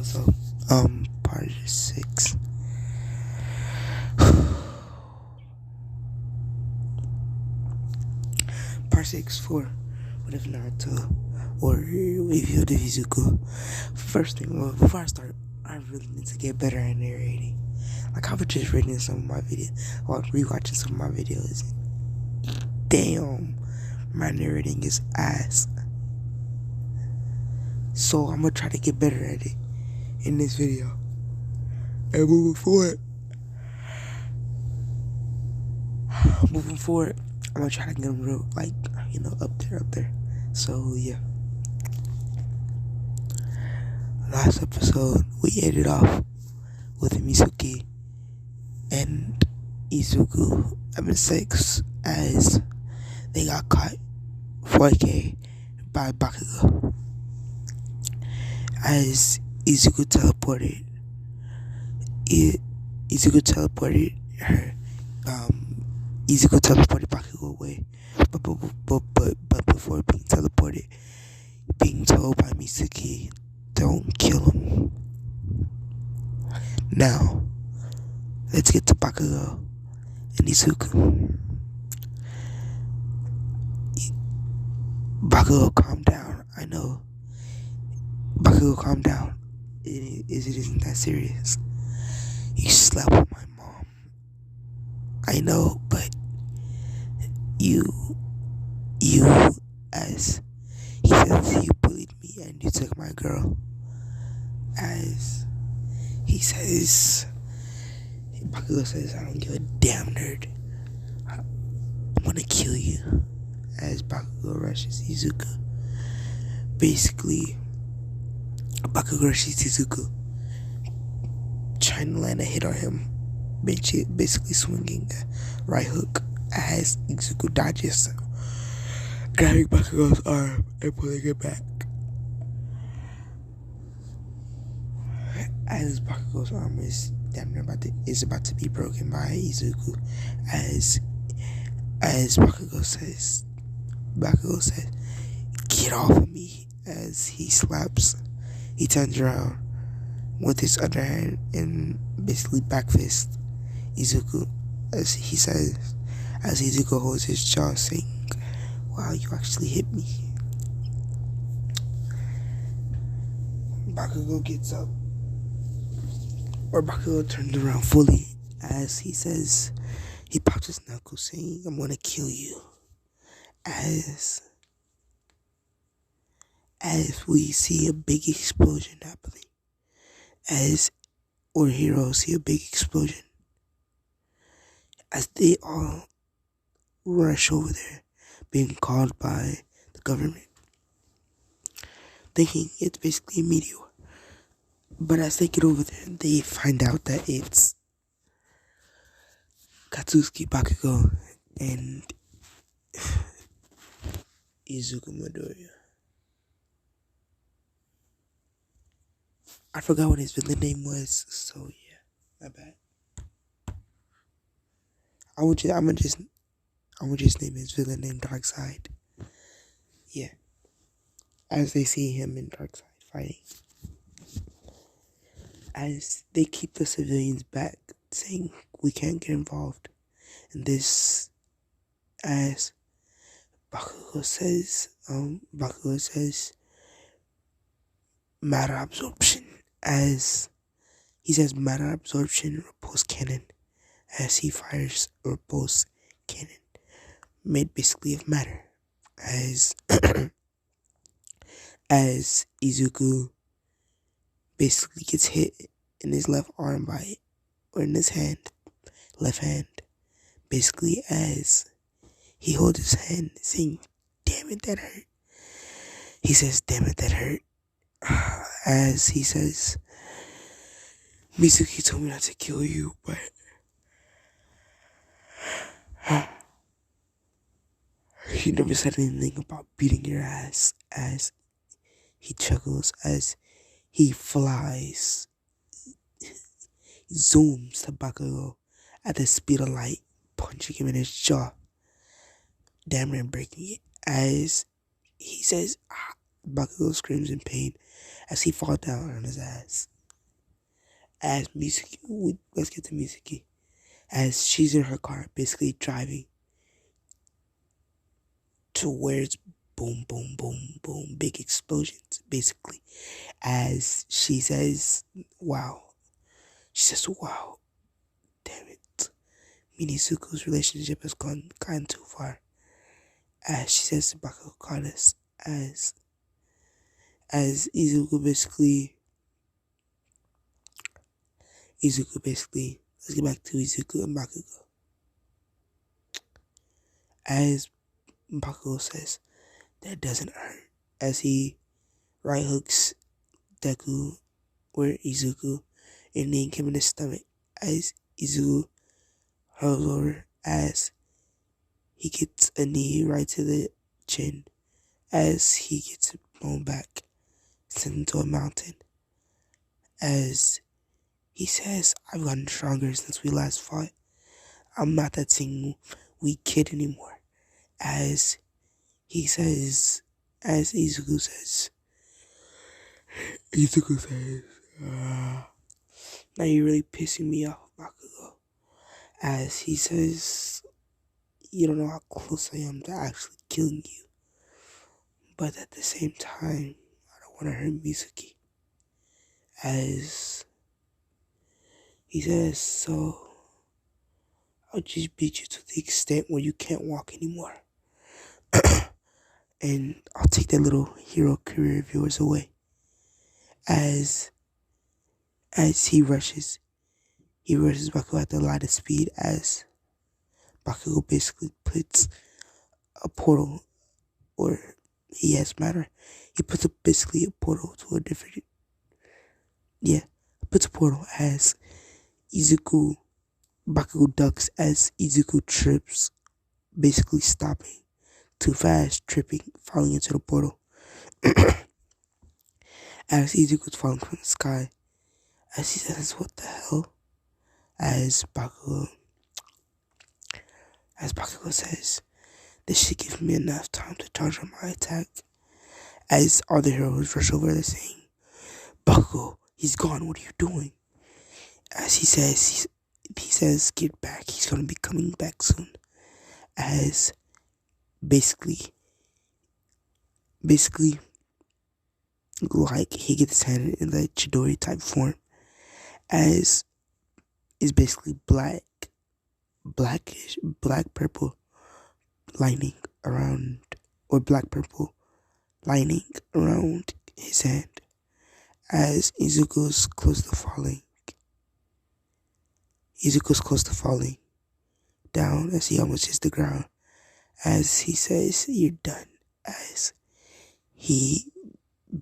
What's up? Part 6. Part 6 for what if Naruto or review the izuku. First thing, before I start, I really need to get better at narrating. Like I was just reading some of my videos, or rewatching some of my videos. Damn, my narrating is ass. So I'm gonna try to get better at it in this video. And moving forward, I'm gonna try to get them real, like, up there. So yeah. Last episode, we ended off with Mitsuki and Izuku having sex as they got caught 4K by Bakugo. As Izuku teleported her. Izuku teleported Bakugo away, but before being teleported, being told by Mitsuki, "Don't kill him." Now, let's get to Bakugo and Izuku. Bakugo, calm down. I know. Bakugo, calm down. It isn't that serious. You slept with my mom. I know, but you, as he says, you bullied me and you took my girl. As he says, Bakugo says, "I don't give a damn, nerd. I'm gonna kill you." As Bakugo rushes Izuku. Basically, Bakugo rushes Izuku, trying to land a hit on him, basically swinging a right hook as Izuku dodges, grabbing Bakugo's arm and pulling it back. As Bakugo's arm is damn near about to be broken by Izuku, as Bakugo says, "Get off of me!" As he turns around with his other hand and basically back fist Izuku, as Izuku holds his jaw, saying, "Wow, you actually hit me." Bakugo gets up, or Bakugo turns around fully, as he pops his knuckles, saying, "I'm gonna kill you." As we see a big explosion happening, or heroes see a big explosion, as they all rush over there, being called by the government, thinking it's basically a meteor. But as they get over there, they find out that it's Katsuki, Bakugo, and Izuku Midoriya. I forgot what his villain name was, so yeah, my bad. I'm gonna just name his villain name Darkseid. Yeah, as they see him in Darkseid fighting, as they keep the civilians back, saying we can't get involved in this. As Bakugo says, matter absorption. As he says, matter absorption repulse cannon. As he fires a repulse cannon made basically of matter. As Izuku basically gets hit in his left arm by it, or in his left hand, basically as he holds his hand, saying, "Damn it, that hurt." He says, "Damn it, that hurt." As he says, "Mitsuki told me not to kill you, but he never said anything about beating your ass." As he chuckles, as he flies, he zooms to Bakugo at the speed of light, punching him in his jaw, damn near breaking it. As he says, Bakugo screams in pain as he falls down on his ass. as let's get to Mizuki. As she's in her car, basically driving to where it's boom, boom, boom, boom, big explosions, basically. As she says, wow. She says, wow, damn it. Minizuku's relationship has gone kind too far. As she says to Bakugo Goddess, as Izuku basically, let's get back to Izuku and Bakugo. As Bakugo says, that doesn't hurt. As he right hooks Deku or Izuku and then him in the stomach. As Izuku hurls over, as he gets a knee right to the chin. As he gets blown back, sent into a mountain. As he says, I've gotten stronger since we last fought. I'm not that same weak kid anymore. As he says, as Izuku says, now you're really pissing me off, Bakugo. As he says, you don't know how close I am to actually killing you. But at the same time, I don't want to hurt Mizuki. As he says, so I'll just beat you to the extent where you can't walk anymore. And I'll take that little hero career of yours away. As he rushes Bakugo at the lightest speed, as Bakugo basically puts a portal, or he has matter. He puts basically a portal to a different, puts a portal as Bakugo ducks as Izuku trips, basically stopping too fast, tripping, falling into the portal. As Izuku's falling from the sky, as he says, what the hell? As Bakugo says, this should give me enough time to charge on my attack. As all the heroes rush over, they're saying, Bakugo, he's gone, what are you doing? As he says, get back, he's gonna be coming back soon. As basically, like he gets his hand in the Chidori type form, as is basically black purple lining around, or black purple lining around his hand. As Izuku's close to falling down, as he almost hits the ground. As he says, you're done. As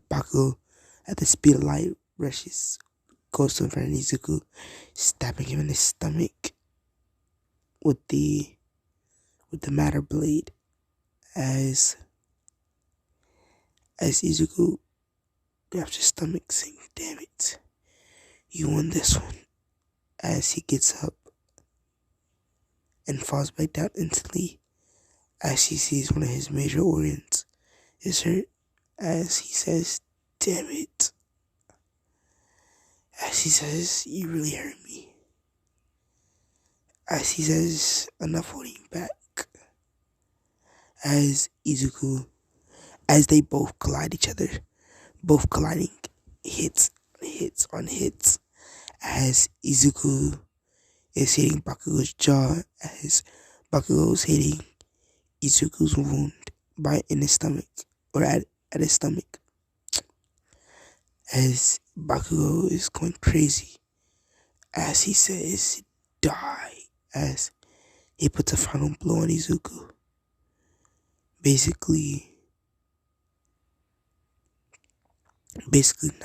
Bakugo, at the speed of light, goes to in front of Izuku, stabbing him in the stomach with the matter blade. As Izuku grabs his stomach, saying, damn it, you won this one. As he gets up and falls back down instantly, as he sees one of his major organs is hurt. As he says, damn it. As he says, you really hurt me. As he says, enough holding back. As Izuku, as they both collide each other, both colliding, hits on hits. As Izuku is hitting Bakugo's jaw, as Bakugo is hitting Izuku's wound in his stomach, or at his stomach. As Bakugo is going crazy, as he says, die, as he puts a final blow on Izuku, basically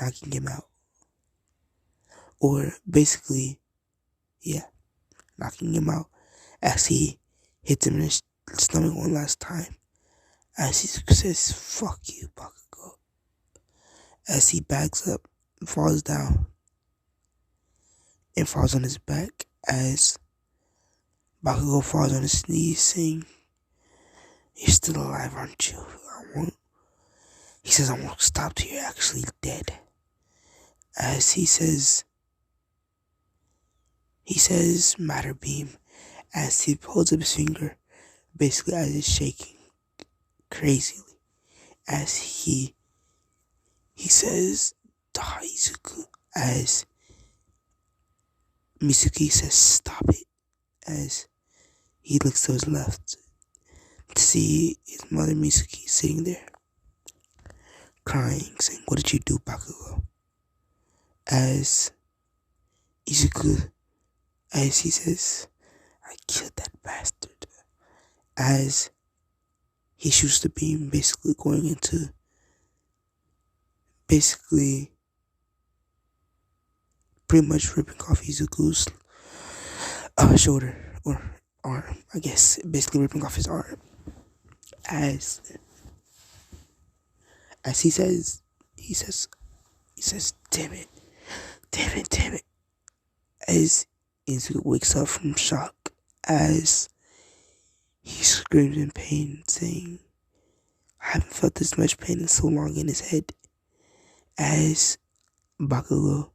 knocking him out. Or knocking him out, as he hits him in his stomach one last time. As he says, fuck you, Bakugo. As he backs up and falls down and falls on his back, as Bakugo falls on his knees, saying, you're still alive, aren't you? He says, I won't stop till you're actually dead. As he says, he says matter beam as he holds up his finger, basically as it's shaking crazily, as he says die izuku, as Mitsuki says stop it, as he looks to his left to see his mother Mitsuki sitting there crying, saying, "What did you do, Bakugo?" As Izuku, as he says, "I killed that bastard." As he shoots the beam, basically going into, basically pretty much ripping off Izuku's shoulder or arm, I guess, basically ripping off his arm. As he says, "Damn it, damn it, damn it." As Izuku wakes up from shock, as he screams in pain, saying, "I haven't felt this much pain in so long," in his head. As Bakugo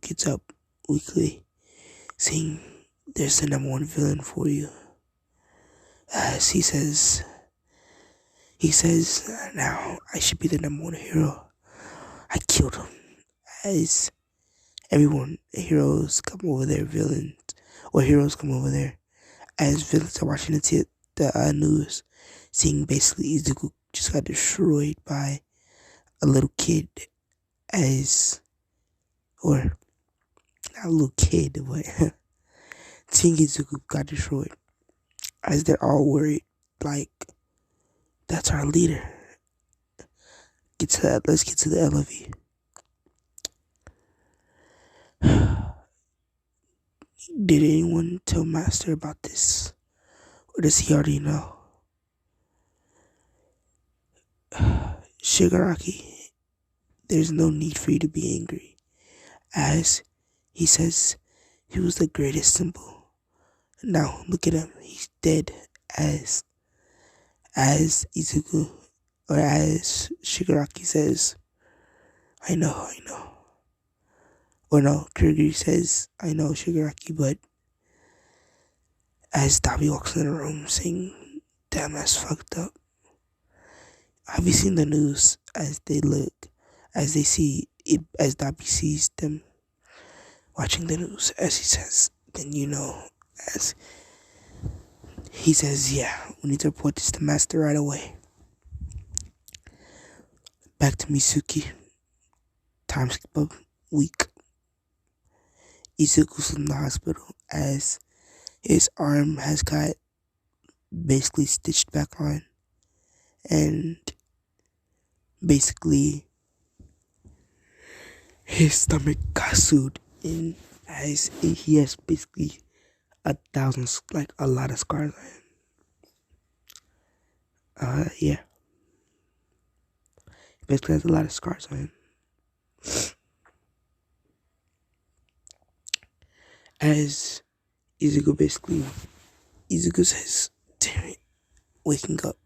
gets up weakly, saying, "There's the number one villain for you." As he says, "Now I should be the number one hero. I killed him." As everyone, heroes come over there, heroes come over there, as villains are watching the news, seeing basically Izuku just got destroyed by a little kid, or not a little kid, but seeing Izuku got destroyed, as they're all worried, like, that's our leader. Let's get to the LV. Did anyone tell Master about this? Or does he already know? Shigaraki, there's no need for you to be angry. As he says, he was the greatest symbol. Now look at him, he's dead. As Izuku, or as Shigaraki says, I know. Or no, Kirigiri says, "I know, Shigaraki," but as Dabi walks in the room saying, "Damn, that's fucked up." Have you seen the news? As they see it, as Dabi sees them watching the news, as he says, "Then you know," as he says, "Yeah, we need to report this to Master right away." Back to Mitsuki. Time skip a week. Izuku's in the hospital as his arm has got basically stitched back on, and basically his stomach got sewed in, as he has basically a lot of scars on him. Yeah. Basically has a lot of scars on him. As Izuku says, "Damn it," waking up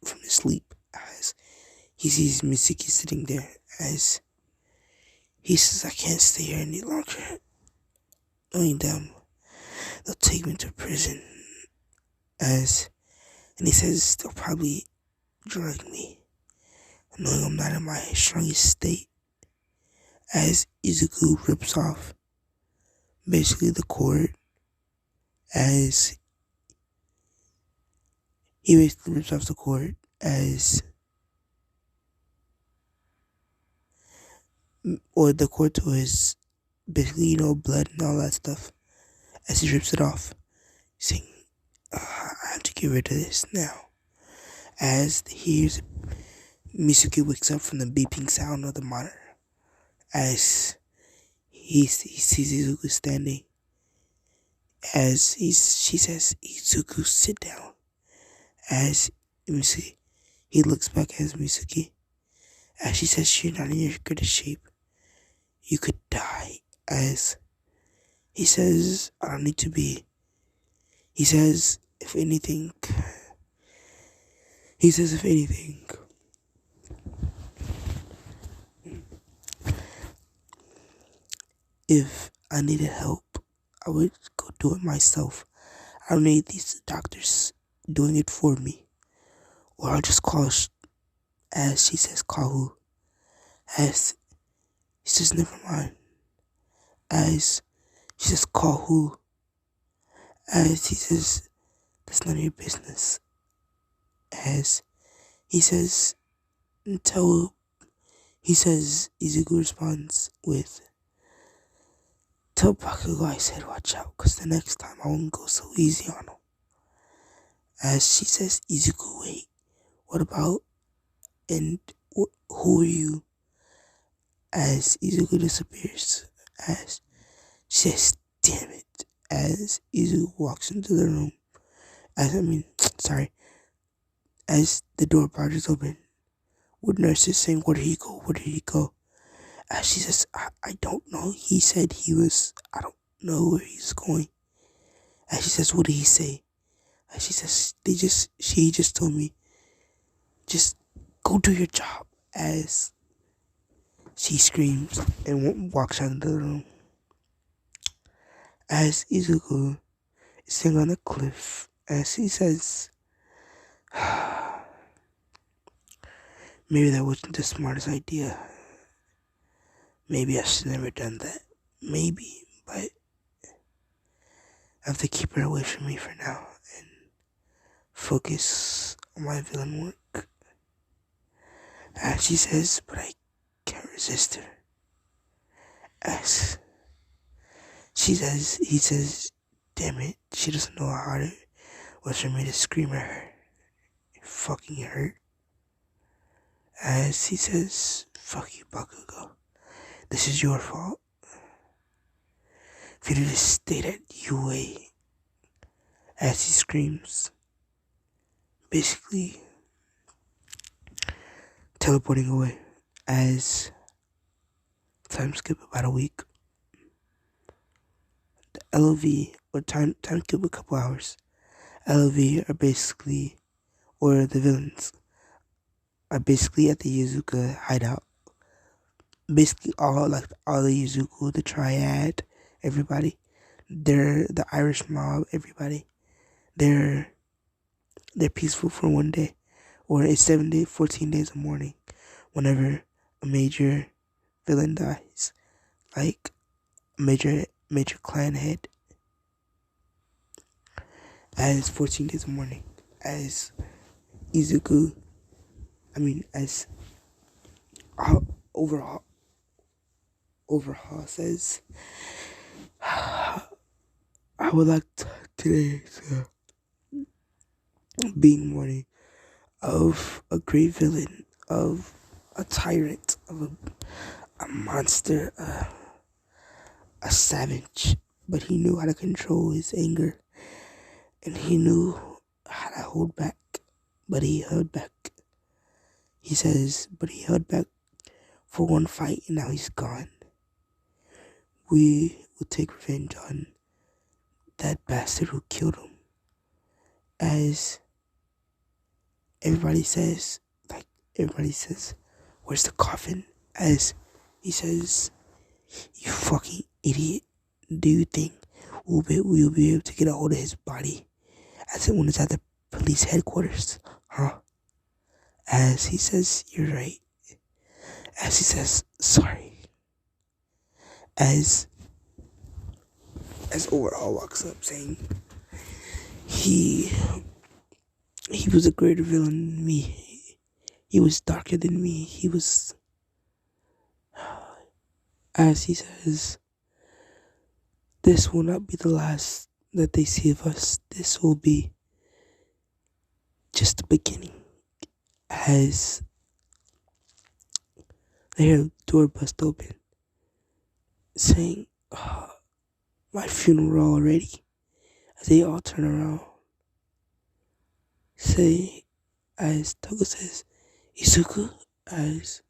from his sleep, as he sees Mitsuki sitting there, as he says, "I can't stay here any longer. Knowing them, they'll take me to prison." And he says, "They'll probably drug me, knowing I'm not in my strongest state." As Izuku rips off basically the cord, as he basically rips off the cord, or the cord to his, basically, blood and all that stuff, as he rips it off, saying, "I have to get rid of this now." As he hears Mitsuki wakes up from the beeping sound of the monitor, as he sees Izuku standing, as she says, "Izuku, sit down." As he looks back at Mitsuki, as she says, "You're not in your greatest shape. You could die." As he says, "I don't need to be." He says, if anything, if I needed help, I would go do it myself. I don't need these doctors doing it for me. Or I'll just call, as she says, call who? As he says, never mind. As she says, call who? As he says, that's none of your business. As he says, until he says, Izuku responds with, tell Bakugo I said watch out, cause the next time I won't go so easy on him. As she says, Izuku, wait, what about, and who are you? As Izuku disappears. As she says, damn it. As Izuku walks into the room. Sorry. As the door barges open. With nurses saying, where did he go? Where did he go? As she says, I don't know. He said I don't know where he's going. As she says, what did he say? As she says, she just told me, just go do your job. As she screams and walks out of the room. As Izuku is sitting on a cliff, as he says, maybe that wasn't the smartest idea. Maybe I should have never done that. Maybe, but I have to keep her away from me for now and focus on my villain work. As she says, but I can't resist her. As he says, damn it, she doesn't know how hard it was for me to scream at her. It fucking hurt. As he says, fuck you, Bakugo. This is your fault. If you just stayed at UA. As he screams, basically teleporting away. As time skip about a week. The LOV, or time skip a couple hours. LOV are basically, or the villains, are basically at the Izuku hideout. Basically all the Izuku, the Triad, everybody. They're the Irish mob, everybody. They're peaceful for one day. Or it's 14 days of mourning whenever a major villain dies. Like a major clan head. As 14 days of mourning. As Izuku, as overhaul says, I would like today to be mourning of a great villain, of a tyrant, of a monster, a savage, but he knew how to control his anger, and he knew how to hold back, but he held back. He says, but he held back for one fight, and now he's gone. We will take revenge on that bastard who killed him. As everybody says, where's the coffin? As he says, you fucking idiot. Do you think we'll be able to get a hold of his body when it's at the police headquarters? Huh? As he says, you're right. As he says, sorry. As Overhaul walks up saying, he was a greater villain than me. He was darker than me. He was, as he says, this will not be the last that they see of us. This will be just the beginning. As they hear the door bust open, saying, my funeral already. As they all turn around, say, as Togo says, Izuku, as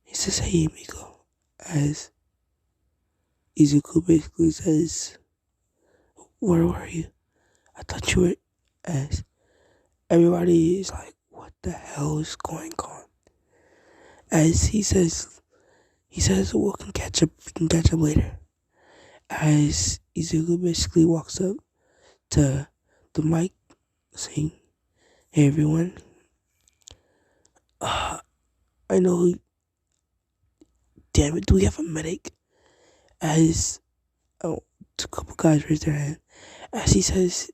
he says, hey, amigo, as Izuku basically says, where were you? I thought you were, as everybody is like, what the hell is going on? As he says, we can catch up later. as Izuku basically walks up to the mic saying, "Hey everyone, I know, damn it, do we have a medic?" As oh, a couple guys raise their hand. As he says,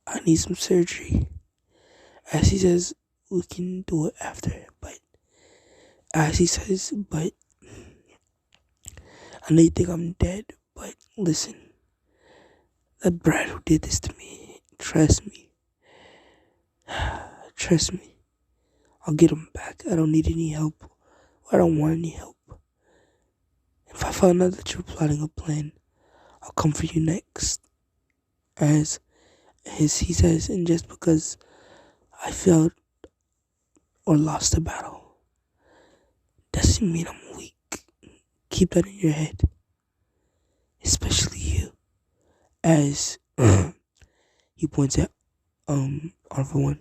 "I need some surgery." As he says, "We can do it after." But as he says, "But I know you think I'm dead, but listen, that brat who did this to me, trust me, trust me, I'll get him back. I don't need any help. I don't want any help. If I found out that you're plotting a plan, I'll come for you next." As he says, "And just because I failed or lost a battle doesn't mean I'm weak. Keep that in your head, especially you." As he points at Alpha One.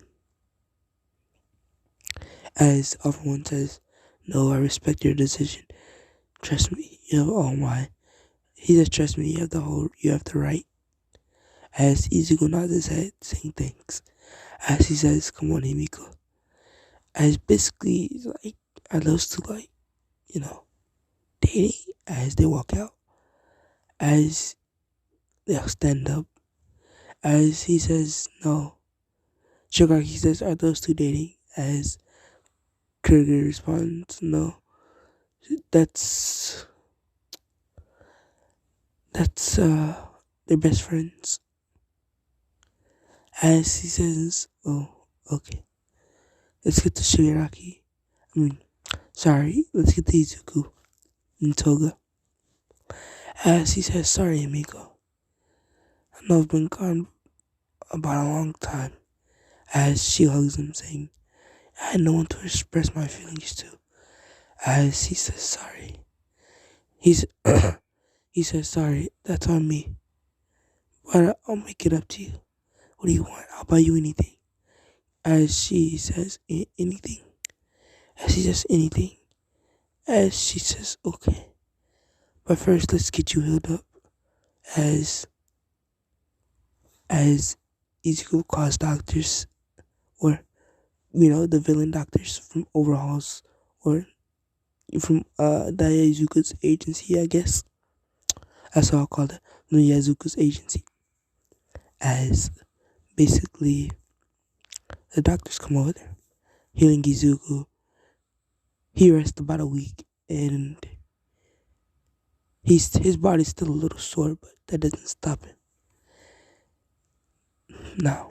As Alpha One says, "No, I respect your decision. Trust me, you have all my." He says, "Trust me, you have the right." As Izuku nods his head, saying thanks. As he says, "Come on, Himiko." As basically, like, are those two, like, you know, dating? As they walk out. As they'll stand up. As he says, "No." Shigaki says, "Are those two dating?" As Kurger responds, "No. That's, that's, they're best friends." As he says, "Oh, okay. Let's get to Shigaraki. I mean, sorry, let's get to Izuku and Toga." As he says, "Sorry, amigo. I know I've been gone about a long time." As she hugs him, saying, "I had no one to express my feelings to." As he says, "Sorry." He's, he says, "Sorry, that's on me. But I'll make it up to you. What do you want? I'll buy you anything." As she says, Anything." As he says, "Anything." As she says, "Okay. But first, let's get you healed up." As as Izuku calls doctors, or the villain doctors from overhauls, or from Daisuke's agency, I guess. That's how I'll call it. Daisuke's agency. As basically the doctors come over there, healing Izuku. He rests about a week, and his body's still a little sore, but that doesn't stop him. Now,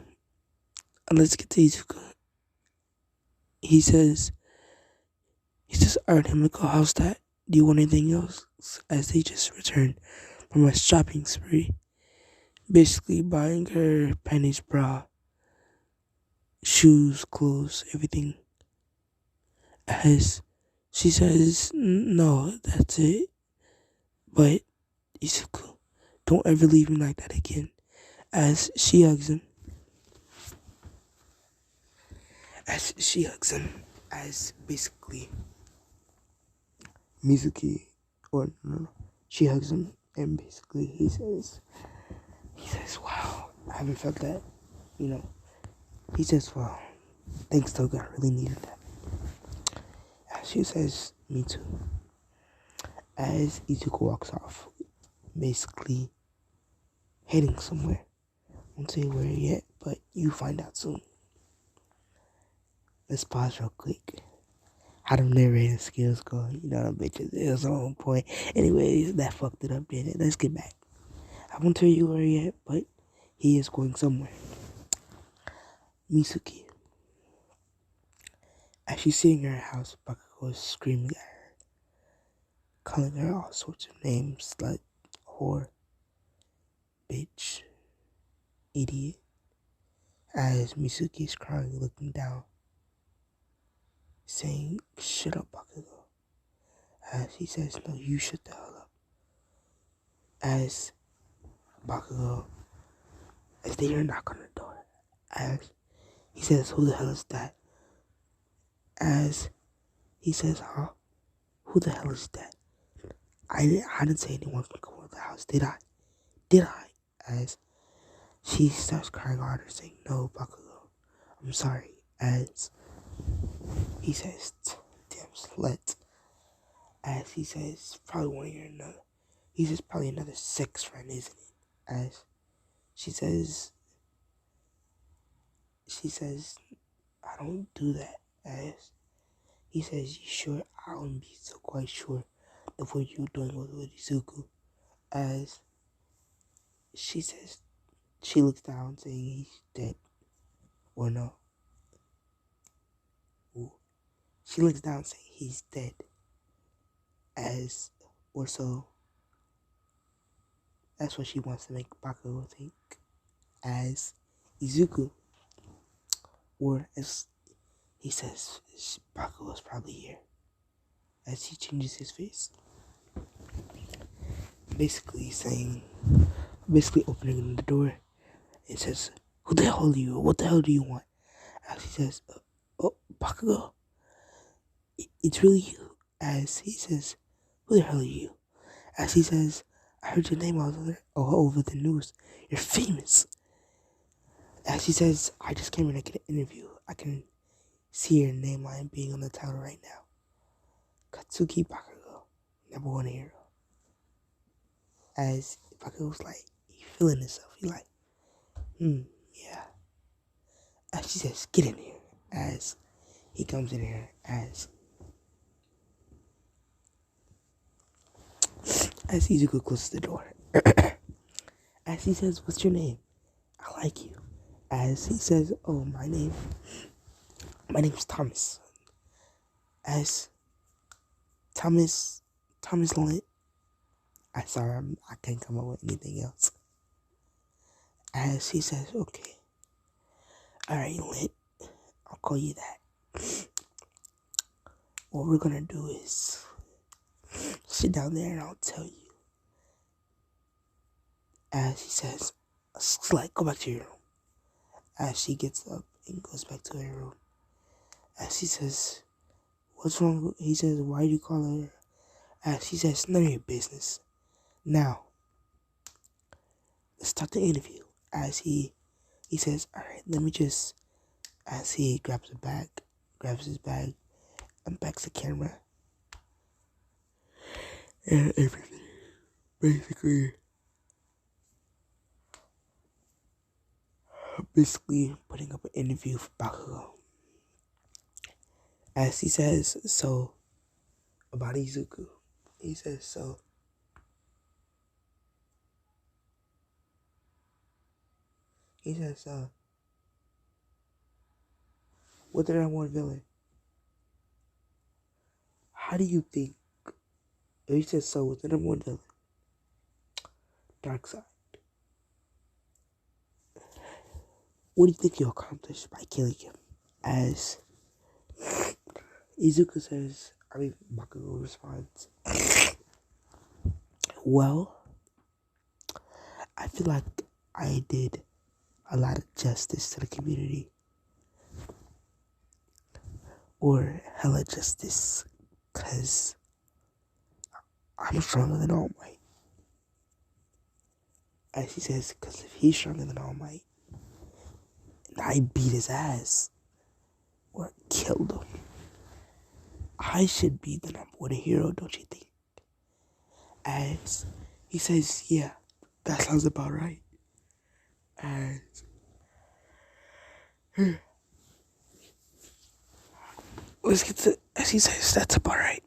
let's get to Izuku. He says, "Alright, Himiko, how's that? Do you want anything else?" As they just return from a shopping spree, basically buying her panties, bra, shoes, clothes, everything. As she says, "No, that's it. But Izuku, don't ever leave me like that again." As she hugs him, as basically Mizuki, or no, she hugs him, and basically he says, "Wow, I haven't felt that." You know, he says, "Wow, thanks, Toga. I really needed that." As she says, "Me too." As Izuku walks off, basically heading somewhere. Won't say where yet, but you find out soon. Let's pause real quick. How them narrating skills go? Them bitches. It was on point. Anyways, that fucked it up, didn't it? Let's get back. I won't tell you where yet, but he is going somewhere. Misuki. As she's sitting in her house, Bakugo is screaming at her, calling her all sorts of names like whore, bitch, idiot. As Misuki is crying, looking down, saying, "Shut up, Bakugo." As he says, "No, you shut the hell up." As Bakugo, as they hear a knock on the door, as he says, "Who the hell is that?" As he says, "Huh? Who the hell is that?" I didn't say anyone can come of the house. Did I? Did I? As she starts crying harder, saying, no, Bakugo, I'm sorry. As he says, damn slut. As he says, probably one of your another. He says, probably another sex friend, isn't it? As she says, I don't do that. As he says, you sure? I don't be so quite sure of what you're doing with Izuku. As she says, she looks down, saying he's dead. Or no. Ooh. She looks down, saying he's dead. As, or so, that's what she wants to make Bakugo think. As Izuku. Or as he says, Bakugo's probably here. As he changes his face. Basically opening the door. It says, who the hell are you? What the hell do you want? As he says, oh, Bakugo, it's really you. As he says, who the hell are you? As he says, I heard your name all over the news. You're famous. As he says, I just came in to get an interview. I can see your name line being on the title right now. Katsuki Bakugo, #1 hero. As Bakugo's like, he feeling himself. He like, yeah. As she says, get in here. As he comes in here, as Izuku closes the door. As he says, what's your name? I like you. As he says, oh, my name's Thomas. As Thomas Lint. I can't come up with anything else. As he says, okay. Alright, Lint. I'll call you that. What we're gonna do is sit down there and I'll tell you. As he says, slut, go back to your room. As she gets up and goes back to her room. As he says, what's wrong? He says, why do you call her? As she says, none of your business. Now, let's start the interview. As he says, alright, let me just, as he grabs his bag, and backs the camera. And everything. Basically putting up an interview for Bakugo. As he says, so, about Izuku. He says, so, what did I want villain? How do you think? He says, so, what's the #1 villain? Dark side. What do you think you'll accomplish by killing him? As Bakugo responds, well, I feel like I did a lot of justice to the community. Or hella justice. Because I'm stronger than All Might. As he says, because if he's stronger than All Might, and I beat his ass, or killed him, I should be the #1 hero, don't you think? As he says, yeah, that sounds about right. And as he says, that's about right.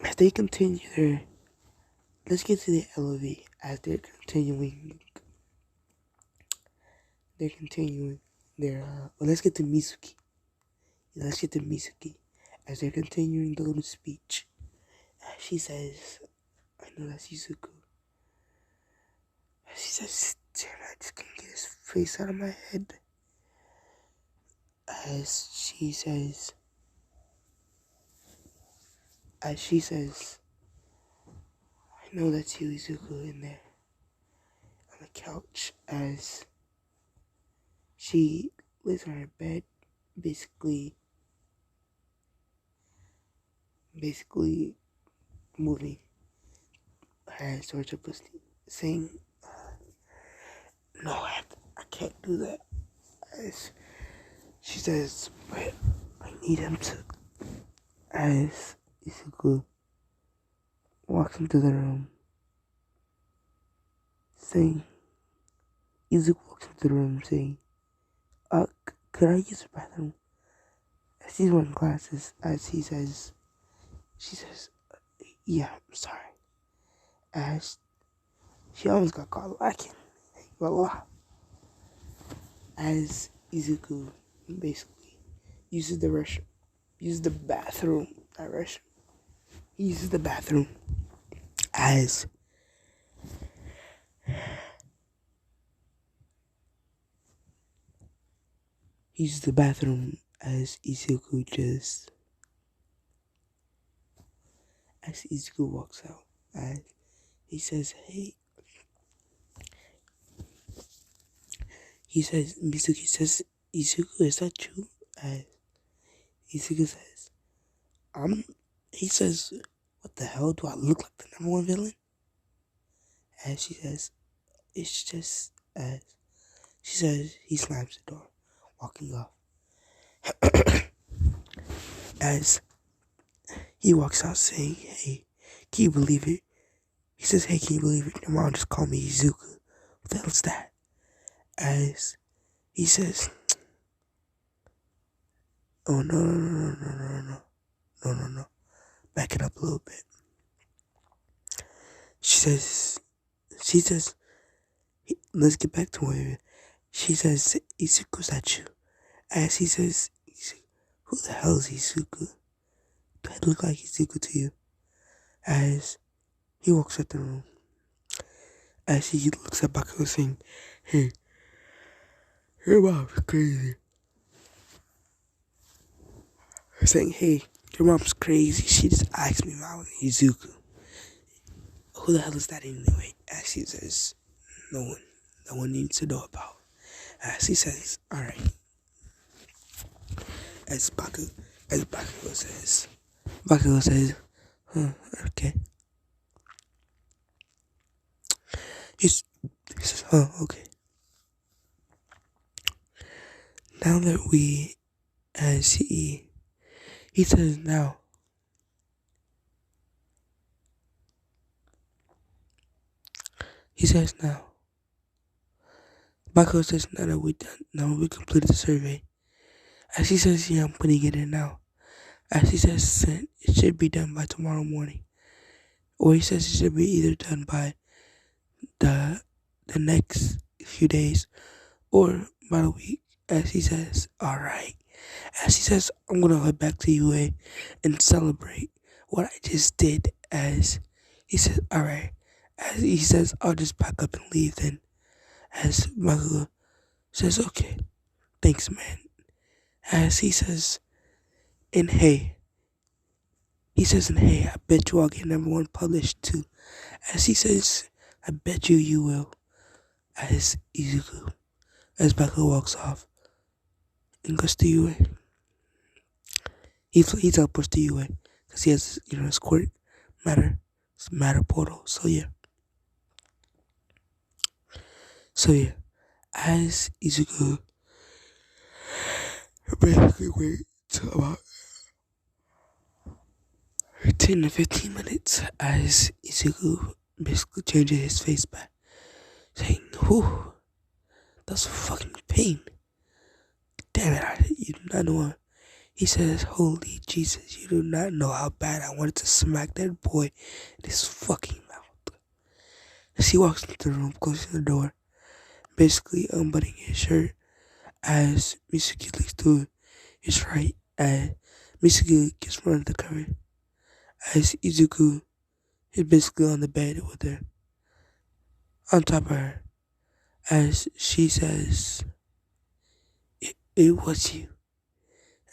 As they continue let's get to the LOV. As they're continuing let's get to Mizuki. As they're continuing the little speech. As she says, I know that's Izuku. As she says, damn, I just can't get his face out of my head. As she says, I know that's you, Izuku, in there on the couch. As she lays on her bed, basically moving As Georgia Pussy saying, no, I can't do that. As she says, but I need him to. As Izuku walks into the room, saying, Izuku walks into the room saying, could I use the bathroom? As he's wearing glasses, as she says, yeah, I'm sorry. As she almost got caught lacking. Voila. As Izuku basically uses the restroom, uses the bathroom, not restroom. He uses the bathroom as Izuku as Izuku walks out. As he says, hey, Mizuki says, Izuku, is that you? As Izuku says, he says, what the hell, do I look like the number one villain? As she says, it's just, as she says, he slams the door, walking off. As he walks out saying, hey, can you believe it? He says, hey, can you believe it? Your mom just called me Izuku. What the hell's that? As he says, oh, no. Back it up a little bit. She says, let's get back to where she says, Izuku's at you. As he says, who the hell is Izuku? Do I look like Izuku to you? As he walks out the room. As he looks at Bakugo saying, hey, your mom's crazy. Saying, hey, your mom's crazy. She just asked me if I was Izuku. Who the hell is that anyway? As he says, no one needs to know about. As he says, alright. As Bakugo says, huh, okay. He says, oh, okay. Now that he says now. He says now. Bakugo says now that we completed the survey. As he says, yeah, I'm putting it in now. As he says, it should be done by tomorrow morning. Or he says it should be either done by the next few days or by the week. As he says, alright. As he says, I'm gonna head back to UA and celebrate what I just did. As he says, alright. As he says, I'll just pack up and leave then. As Bakugo says, okay, thanks man. As he says, and hey, I bet you I'll get number one published too. As he says, I bet you will. As Izuku, as Bakugo walks off and goes to UA. He teleports to UA because he has, his court matter portal. So yeah. As Izuku basically wait till about 10 to 15 minutes as Izuku basically changes his face back, saying, whew, that's fucking pain. Damn it, you do not know. He says, holy Jesus, you do not know how bad I wanted to smack that boy in his fucking mouth. As he walks into the room, closing the door, basically unbuttoning his shirt, as Mitsuki looks to his right, as Mitsuki gets run under the cover, as Izuku is basically on the bed with her, on top of her, as she says, it was you.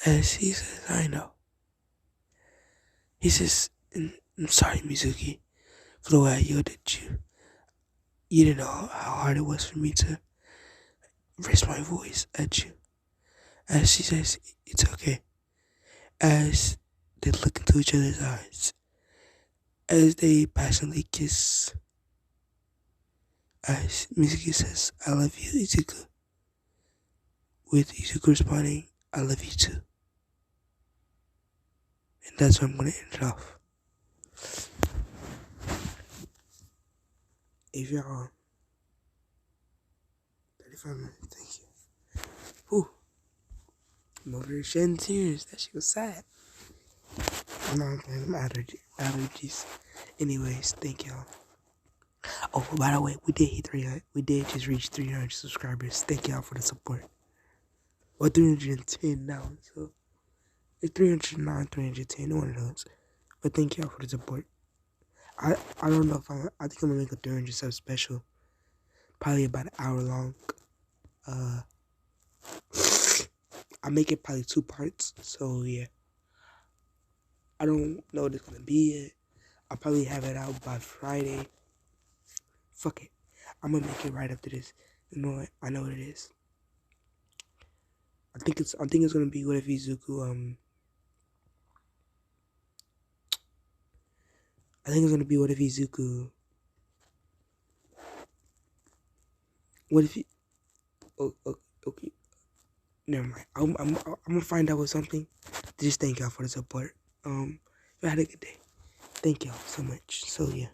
As he says, I know. He says, I'm sorry, Mizuki, for the way I yelled at you. You didn't know how hard it was for me to raise my voice at you. As she says, it's okay. As they look into each other's eyes. as they passionately kiss. As Mizuki says, I love you, Izuku. With Izuku responding, I love you too. And that's where I'm gonna end it off. If y'all 35 minutes, thank you. Whew. I'm over here shedding tears. That shit was sad. I'm not playing them allergies. Anyways, thank y'all. Oh, by the way, we did hit 300. We did just reach 300 subscribers. Thank y'all for the support. Or 310 now. So it's 309, 310, one of those. But thank y'all for the support. I don't know if I think I'm gonna make a 300 sub special. Probably about an hour long. I make it probably 2 parts. So yeah. I don't know what it's gonna be yet. I'll probably have it out by Friday. Fuck it. I'm gonna make it right after this. You know what? I know what it is. I think it's gonna be what if Izuku I think it's gonna be what if Izuku what if he okay. Never mind. I'm gonna find out with something. Just thank y'all for the support. Y'all had a good day. Thank y'all so much. So yeah.